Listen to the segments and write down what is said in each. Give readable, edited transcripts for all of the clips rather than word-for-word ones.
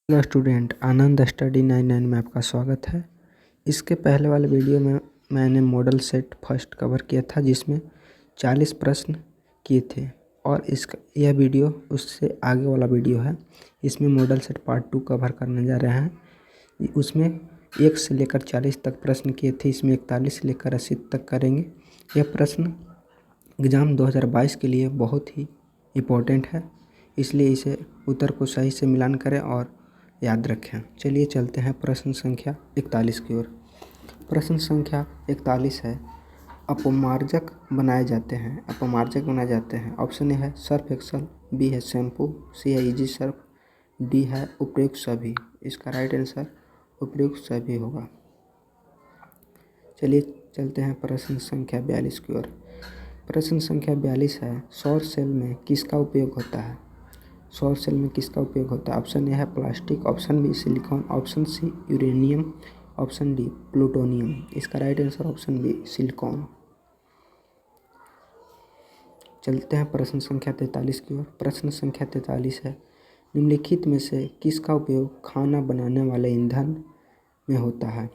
Hello student, आनंद study 99 में आपका स्वागत है। इसके पहले वाले वीडियो में मैंने मॉडल सेट फर्स्ट कवर किया था जिसमें 40 प्रश्न किए थे और यह वीडियो उससे आगे वाला वीडियो है। इसमें मॉडल सेट पार्ट 2 कवर करने जा रहे हैं। उसमें 1 से लेकर 40 तक प्रश्न किए थे, इसमें 41 से लेकर 80 तक करेंगे। यह प्रश्न एग्ज़ाम 2022 के लिए बहुत ही इम्पोर्टेंट है, इसलिए इसे उत्तर को सही से मिलान करें और याद रखें। चलिए चलते हैं प्रश्न संख्या 41 की ओर। प्रश्न संख्या 41 है, अपमार्जक बनाए जाते हैं। ऑप्शन ए है सर्फ एक्सल, बी है शैम्पू, सी है इजी सर्फ, डी है उपयुक्त सभी। इसका राइट आंसर उपयुक्त सभी होगा। चलिए चलते हैं प्रश्न संख्या 42 की ओर। प्रश्न संख्या 42 है, सौर सेल में किसका उपयोग होता है? सौर सेल में किसका उपयोग होता है? ऑप्शन ए है plastic, option B silicon, option C uranium, option D plutonium. इसका right answer option B silicon. चलते हैं प्रश्न संख्या 43 की ओर। प्रश्न संख्या 43 है, निम्नलिखित में से किसका उपयोग खाना बनाने वाले ईंधन में होता है?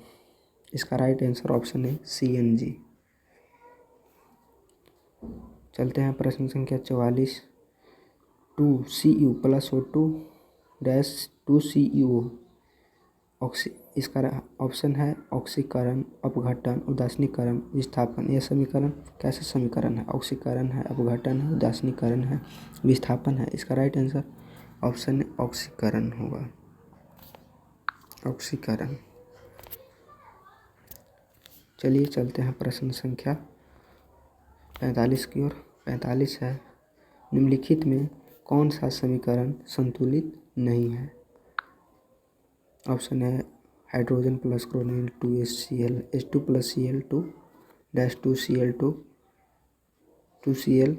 इसका राइट आंसर ऑप्शन है CNG। चलते हैं प्रश्न संख्या 44, 2Cu plus O2 dash 2Cu इसका ऑप्शन है ऑक्सीकरण, अपघटन, उदासीनीकरण, विस्थापन। यह समीकरण कैसा समीकरण है? ऑक्सीकरण है, अपघटन है, उदासीनीकरण है, विस्थापन है। इसका राइट आंसर ऑप्शन ऑक्सीकरण होगा, ऑक्सीकरण। चलिए चलते हैं प्रश्न संख्या 45 की ओर। 45 है, निम्नलिखित में कौन सा समीकरण संतुलित नहीं है? ऑप्शन है hydrogen plus chlorine 2HCl H2 plus Cl2 dash 2Cl2 2Cl।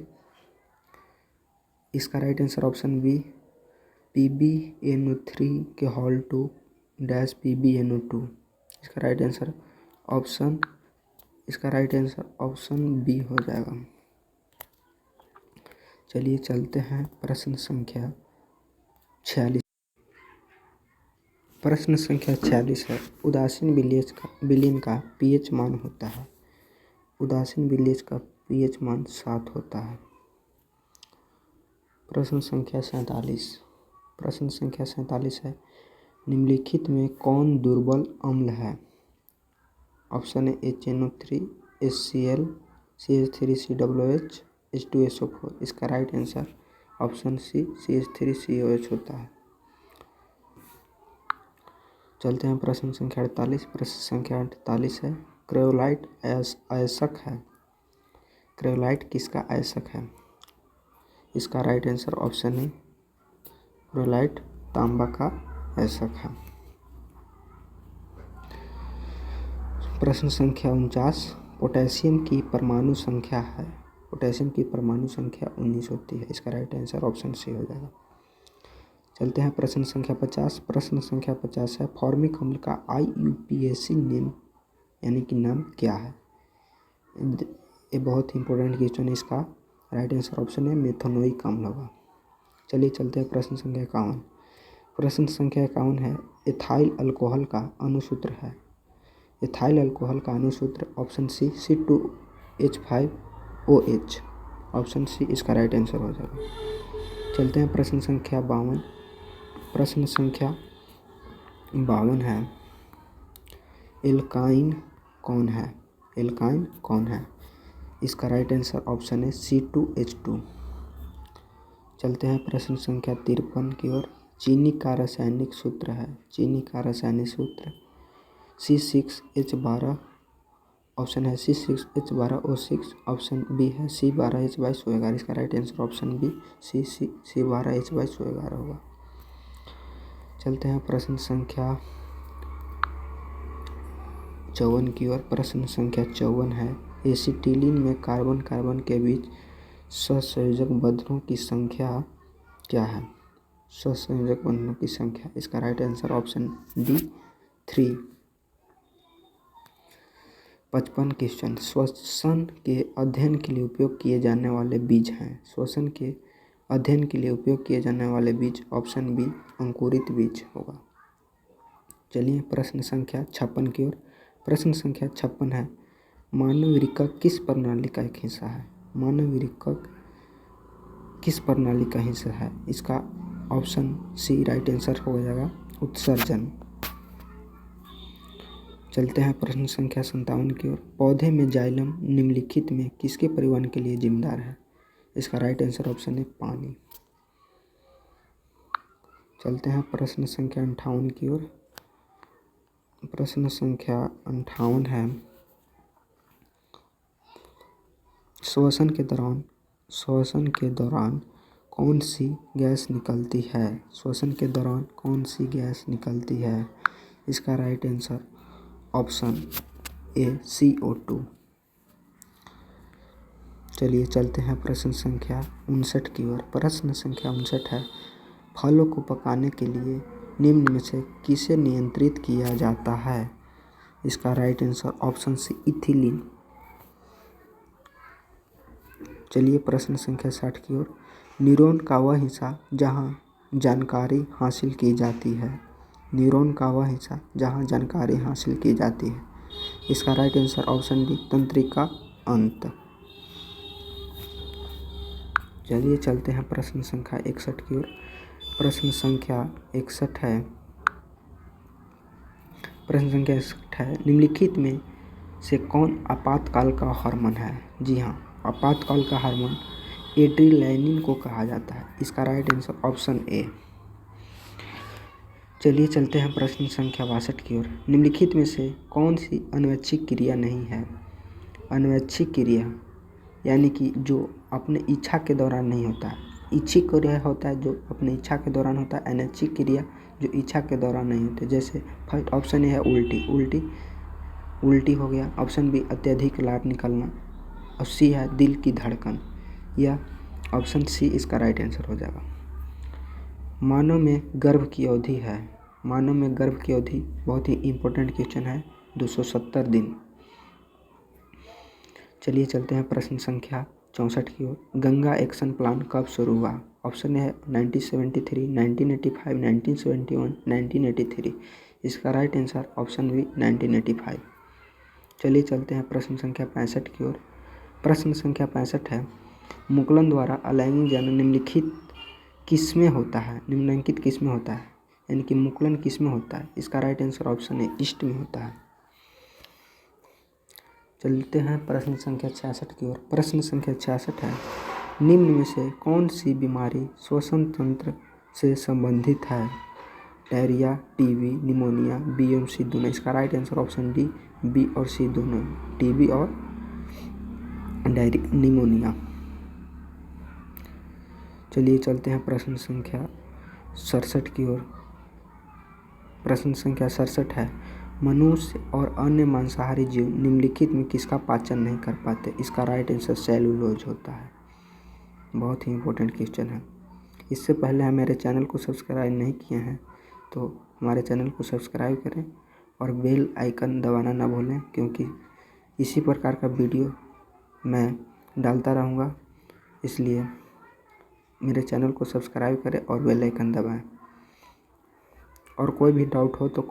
इसका right answer option B PbNO3 के होल 2 डैश PbNO2। इसका राइट आंसर ऑप्शन बी हो जाएगा। चलिए चलते हैं प्रश्न संख्या 46। प्रश्न संख्या 46 है, उदासीन विलयन का pH मान होता है। उदासीन विलयन का pH मान 7 होता है। प्रश्न संख्या 47। प्रश्न संख्या 47 है, निम्नलिखित में कौन दुर्बल अम्ल है? ऑप्शन ए HNO3 HCl CH3COOH H2SO4। इसका राइट आंसर ऑप्शन सी CH3COH होता है। चलते हैं प्रश्न संख्या 48। प्रश्न संख्या 48 है, क्रियोलाइट अयस्क है। क्रियोलाइट किसका अयस्क है? इसका राइट आंसर ऑप्शन है क्रियोलाइट तांबा का अयस्क है। प्रश्न संख्या 49, पोटेशियम की परमाणु संख्या है। पोटेशियम की परमाणु संख्या 19 होती है। इसका राइट आंसर ऑप्शन सी हो जाएगा। चलते हैं प्रश्न संख्या 50। प्रश्न संख्या 50 है, फॉर्मिक अम्ल का IUPAC नेम यानी कि नाम क्या है? ये बहुत ही इंपॉर्टेंट क्वेश्चन है। इसका राइट आंसर ऑप्शन है मेथनोइक अम्ल होगा। चलिए चलते हैं प्रश्न संख्या 51। प्रश्न संख्या 51 है, एथाइल अल्कोहल का अणुसूत्र है। एथाइल अल्कोहल का अणुसूत्र option C C2H5OH। Option C इसका राइट आंसर हो जाएगा। चलते हैं प्रश्न संख्या 52। प्रश्न संख्या 52 है, एल्काइन कौन है? एल्काइन कौन है? इसका राइट आंसर ऑप्शन है C2H2। चलते हैं प्रश्न संख्या 53 की ओर। चीनी का रासायनिक सूत्र है। चीनी का रासायनिक सूत्र C6H12। ऑप्शन है C6H12O6। ऑप्शन बी है C12H22O11। इसका right answer option B C12H22O11 होगा। चलते हैं प्रश्न संख्या 54 की ओर। प्रश्न संख्या 54 है, एसिटिलीन में कार्बन कार्बन के बीच सहसंयोजक बंधनों की संख्या क्या है? सहसंयोजक बंधनों की संख्या। इसका right answer option D 3। 55 question, श्वसन के अध्ययन के लिए उपयोग किए जाने वाले बीज हैं। श्वसन के अध्ययन के लिए उपयोग किए जाने वाले बीज ऑप्शन बी अंकुरित बीज होगा। चलिए प्रश्न संख्या 56 की ओर। प्रश्न संख्या 56 है, मानव वृक्क किस प्रणाली का एक हिस्सा है? मानव वृक्क किस प्रणाली का हिस्सा है? इसका ऑप्शन सी राइट आंसर हो जाएगा उत्सर्जन। चलते हैं प्रश्न संख्या 57 की ओर। पौधे में जाइलम निम्नलिखित में किसके परिवहन के लिए जिम्मेदार है? इसका राइट आंसर ऑप्शन है पानी। चलते हैं प्रश्न संख्या 58 की ओर। प्रश्न संख्या 58 है, श्वसन के दौरान कौन सी गैस निकलती है? श्वसन के दौरान कौन सी गैस निकलती है? इसका right answer option A CO2। चलिए चलते हैं प्रश्न संख्या 59 की ओर। प्रश्न संख्या 59 है, फलों को पकाने के लिए निम्न में से किसे नियंत्रित किया जाता है? इसका right answer option C ethylene. चलिए प्रश्न संख्या 60 की ओर। न्यूरॉन का वह हिस्सा जहाँ जानकारी हासिल की जाती है। न्यूरॉन का वह हिस्सा जहाँ जानकारी हासिल की जाती है। इसका राइट आंसर ऑप्शन डी तंत्रिका अंत। चलिए चलते हैं प्रश्न संख्या 61 की ओर। प्रश्न संख्या 61 है, निम्नलिखित में से कौन आपातकाल का हार्मोन है? जी हाँ, आपातकाल का हार्मोन एड्रेनालिन को कहा जाता है। इसका राइट आंसर ऑप्शन ए। चलिए चलते हैं प्रश्न संख्या 62 की ओर। निम्नलिखित में से कौन सी अनैच्छिक क्रिया नहीं है? अनैच्छिक क्रिया यानी कि जो अपने इच्छा के दौरान नहीं होता है। इच्छिक क्रिया होता है जो अपने इच्छा के दौरान होता है, अनैच्छिक क्रिया जो इच्छा के दौरान नहीं होते। जैसे फर्स्ट ऑप्शन ए है उल्टी हो गया, ऑप्शन बी अत्यधिक लार निकलना, और सी है दिल की धड़कन, या ऑप्शन सी इसका राइट आंसर हो जाएगा। मानव में गर्भ की अवधि है, मानव में गर्भ की अवधि बहुत ही इम्पोर्टेंट क्वेश्चन है, 270 दिन। चलिए चलते हैं प्रश्न संख्या 64 की ओर। गंगा एक्शन प्लान कब शुरू हुआ? ऑप्शन है 1973, 1985, 1971, 1983। इसका राइट आंसर ऑप्शन बी 1985। चलिए चलते हैं प्रश्न संख्या 65 की ओर। प्रश्न संख्या 65 है, मुकुलन द्वारा अलैंगिक जनन निम्नलिखित किसमें होता है? निम्नलिखित किसमें होता है यानी कि मुकुलन किसमें होता है? इसका right answer option A east में होता है। चलते हैं प्रश्न संख्या 66 की ओर। प्रश्न संख्या 66 है, निम्न में से कौन सी बीमारी श्वसन तंत्र से संबंधित है? डायरिया, टीबी, निमोनिया, बी और सी दोनों। इसका right answer option D B और सी दोनों, टीबी और निमोनिया। चलिए चलते हैं प्रश्न संख्या 67 की ओर। प्रश्न संख्या 67 है, मनुष्य और अन्य मांसाहारी जीव निम्नलिखित में किसका पाचन नहीं कर पाते? इसका राइट आंसर सेलुलोज होता है। बहुत ही इम्पोर्टेंट क्वेश्चन है। इससे पहले हम मेरे चैनल को सब्सक्राइब नहीं किए हैं तो हमारे चैनल को सब्सक्राइब करें और बेल आइकन दबाना ना भूलें, क्योंकि इसी प्रकार का वीडियो मैं डालता रहूँगा। इसलिए मेरे चैनल को सब्सक्राइब करें और बेल आइकन दबाएं। और कोई भी डाउट हो तो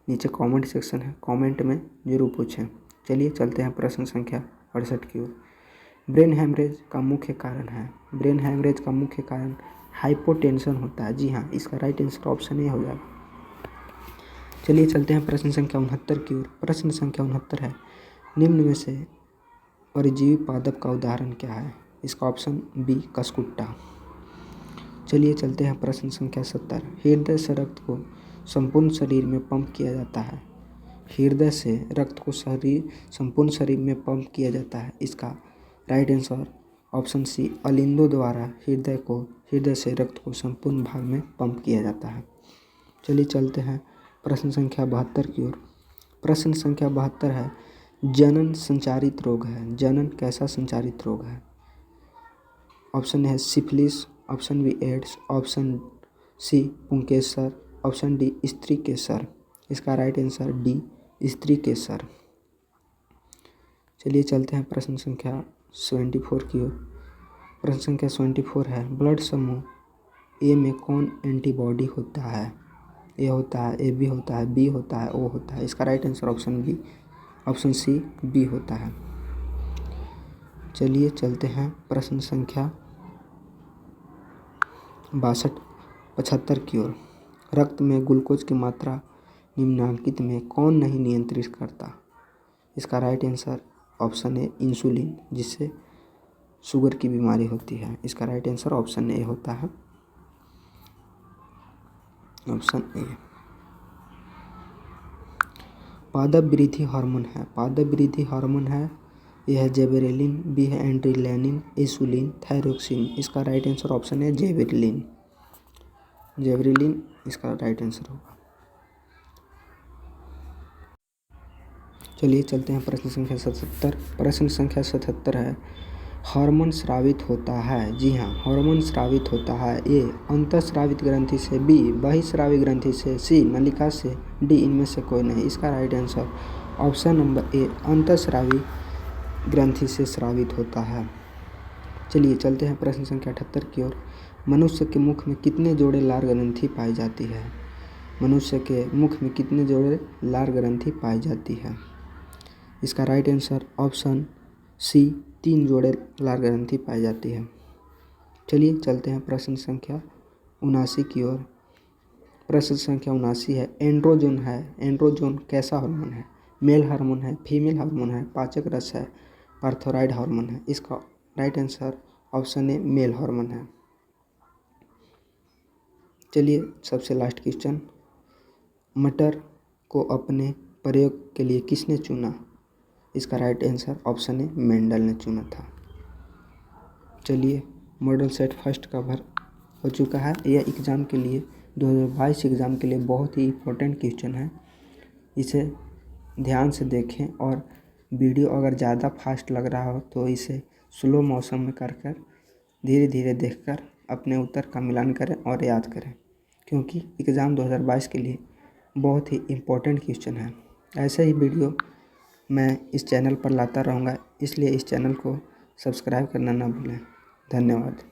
नीचे कमेंट सेक्शन है, कमेंट में ज़रूर पूछें। चलिए चलते हैं प्रश्न संख्या 68 की ओर। ब्रेन हैमरेज का मुख्य कारण है। ब्रेन हैमरेज का मुख्य कारण हाइपोटेंशन होता है। जी हाँ, इसका राइट आंसर ऑप्शन ए हो जाएगा। चलिए चलते हैं प्रश्न संख्या 69 की ओर। प्रश्न संख्या 69 है, निम्न में से परजीवी पादप का उदाहरण क्या है? इसका ऑप्शन बी कसकुट्टा। चलिए चलते हैं प्रश्न संख्या 70। हृदय से रक्त को संपूर्ण शरीर में पंप किया जाता है। हृदय से रक्त को संपूर्ण शरीर में पंप किया जाता है। इसका राइट आंसर ऑप्शन सी अलिंदों द्वारा हृदय से रक्त को संपूर्ण भाग में पंप किया जाता है। चलिए चलते हैं प्रश्न संख्या 72 की ओर। प्रश्न संख्या 72 है, जनन संचारित रोग है। जनन कैसा संचारित रोग है? ऑप्शन है syphilis, option B AIDS, option C पुंकेसर, ऑप्शन डी स्त्री केसर। इसका राइट आंसर डी स्त्री केसर। चलिए चलते हैं प्रश्न संख्या 74 की ओर। प्रश्न संख्या 74 है, ब्लड समूह ए में कौन एंटीबॉडी होता है? ए होता है, ए बी होता है, बी होता है, ओ होता है। इसका right answer option C B होता है। चलिए चलते हैं प्रश्न संख्या 75 की ओर। रक्त में ग्लूकोज की मात्रा निम्नलिखित में कौन नहीं नियंत्रित करता? इसका right answer option A insulin, जिससे शुगर की बीमारी होती है। इसका राइट आंसर ऑप्शन ए होता है, ऑप्शन ए। पादप वृद्धि हार्मोन है, यह है जेबरेलिन, बी है एड्रेनालिन, इंसुलिन, थायरोक्सिन। इसका राइट आंसर ऑप्शन है जेबरेलिन इसका राइट आंसर होगा। चलिए चलते हैं प्रश्न संख्या 77। प्रश्न संख्या 77 है, हार्मोन स्रावित होता है? जी हाँ, हार्मोन स्रावित होता है। ए अंतःस्रावित ग्रंथि से, बी बहिस्रावी ग्रंथि से, सी नलिका से, डी इनमें से कोई नहीं। इसका right answer option number A अंतःस्रावी ग्रंथि से स्रावित होता है। चलिए चलते हैं प्रश्न संख्या 78 की ओर। मनुष्य के मुख में कितने जोड़े लार ग्रंथि पाई जाती है? मनुष्य के मुख में कितने जोड़े लार ग्रंथि पाई जाती है? इसका राइट आंसर ऑप्शन सी 3 जोड़े लार ग्रंथि पाई जाती है। चलिए चलते हैं प्रश्न संख्या 79 की ओर। प्रश्न संख्या 79 है, एंड्रोजोन कैसा हार्मोन है? मेल हार्मोन है, फीमेल हार्मोन है, पाचक रस है, पार्थोराइड हार्मोन है। इसका right answer option A male hormone है। चलिए सबसे लास्ट क्वेश्चन, मटर को अपने प्रयोग के लिए किसने चुना? इसका right answer option A Mendel ने चुना था। चलिए मॉडल सेट फर्स्ट कवर हो चुका है। यह एग्ज़ाम के लिए 2022 एग्ज़ाम के लिए बहुत ही इम्पोर्टेंट क्वेश्चन है। इसे ध्यान से देखें और वीडियो अगर ज़्यादा फास्ट लग रहा हो तो इसे स्लो मोशन में कर धीरे धीरे देखकर अपने उत्तर का मिलान करें और याद करें, क्योंकि एग्ज़ाम 2022 के लिए बहुत ही इम्पोर्टेंट क्वेश्चन है। ऐसे ही वीडियो मैं इस चैनल पर लाता रहूँगा, इसलिए इस चैनल को सब्सक्राइब करना ना भूलें। धन्यवाद।